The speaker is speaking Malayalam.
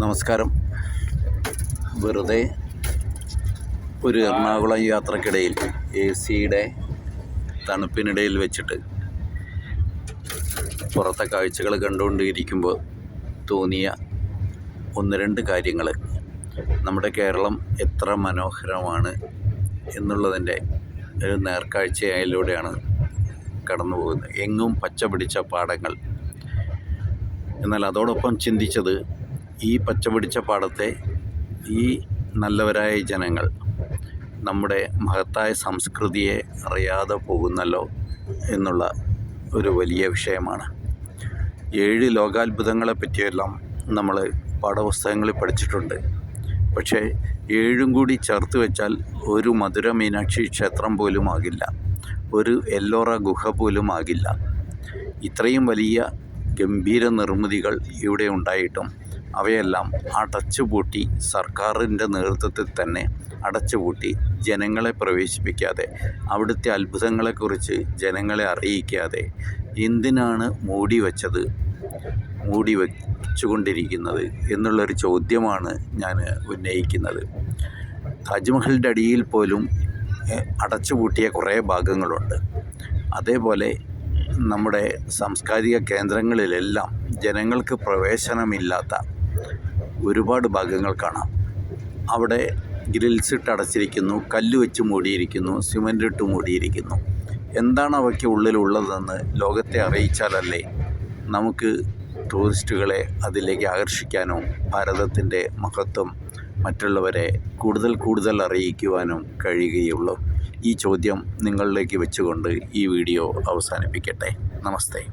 നമസ്കാരം. വെറുതെ ഒരു എറണാകുളം യാത്രക്കിടയിൽ AC-യുടെ തണുപ്പിനിടയിൽ വെച്ചിട്ട് പുറത്തെ കാഴ്ചകൾ കണ്ടുകൊണ്ടിരിക്കുമ്പോൾ തോന്നിയ ഒന്ന് രണ്ട് കാര്യങ്ങൾ, നമ്മുടെ കേരളം എത്ര മനോഹരമാണ് എന്നുള്ളതിൻ്റെ ഒരു നേർക്കാഴ്ചയിലൂടെയാണ് കടന്നു പോകുന്നത്. എങ്ങും പച്ച പിടിച്ച പാടങ്ങൾ. എന്നാൽ അതോടൊപ്പം ചിന്തിച്ചത്, ഈ പച്ചപിടിച്ച പാടത്തെ ഈ നല്ലവരായ ജനങ്ങൾ നമ്മുടെ മഹത്തായ സംസ്കൃതിയെ അറിയാതെ പോകുന്നല്ലോ എന്നുള്ള ഒരു വലിയ വിഷയമാണ്. 7 ലോകാത്ഭുതങ്ങളെ പറ്റിയെല്ലാം നമ്മൾ പാഠപുസ്തകങ്ങളിൽ പഠിച്ചിട്ടുണ്ട്. പക്ഷേ 7 കൂടി ചേർത്ത് വെച്ചാൽ ഒരു മധുര മീനാക്ഷി ക്ഷേത്രം പോലും ആകില്ല, ഒരു എല്ലോറ ഗുഹ പോലും ആകില്ല. ഇത്രയും വലിയ ഗംഭീര നിർമ്മിതികൾ ഇവിടെ ഉണ്ടായിട്ടും അവയെല്ലാം അടച്ചുപൂട്ടി, സർക്കാരിൻ്റെ നേതൃത്വത്തിൽ തന്നെ അടച്ചുപൂട്ടി, ജനങ്ങളെ പ്രവേശിപ്പിക്കാതെ, അവിടുത്തെ അത്ഭുതങ്ങളെക്കുറിച്ച് ജനങ്ങളെ അറിയിക്കാതെ എന്തിനാണ് മൂടി വച്ചുകൊണ്ടിരിക്കുന്നത് എന്നുള്ളൊരു ചോദ്യമാണ് ഞാൻ ഉന്നയിക്കുന്നത്. താജ്മഹലിൻ്റെ അടിയിൽ പോലും അടച്ചുപൂട്ടിയ കുറേ ഭാഗങ്ങളുണ്ട്. അതേപോലെ നമ്മുടെ സാംസ്കാരിക കേന്ദ്രങ്ങളിലെല്ലാം ജനങ്ങൾക്ക് പ്രവേശനമില്ലാത്ത ഒരുപാട് ഭാഗങ്ങൾ കാണാം. അവിടെ ഗ്രിൽസ് ഇട്ട് അടച്ചിരിക്കുന്നു, കല്ല് വെച്ച് മൂടിയിരിക്കുന്നു, സിമൻ്റ് ഇട്ട് മൂടിയിരിക്കുന്നു. എന്താണ് അവയ്ക്ക് ഉള്ളിലുള്ളതെന്ന് ലോകത്തെ അറിയിച്ചാലല്ലേ നമുക്ക് ടൂറിസ്റ്റുകളെ അതിലേക്ക് ആകർഷിക്കാനോ ഭാരതത്തിൻ്റെ മഹത്വം മറ്റുള്ളവരെ കൂടുതൽ അറിയിക്കുവാനും കഴിയുകയുള്ളൂ. ഈ ചോദ്യം നിങ്ങളിലേക്ക് വെച്ചുകൊണ്ട് ഈ വീഡിയോ അവസാനിപ്പിക്കട്ടെ. നമസ്തേ.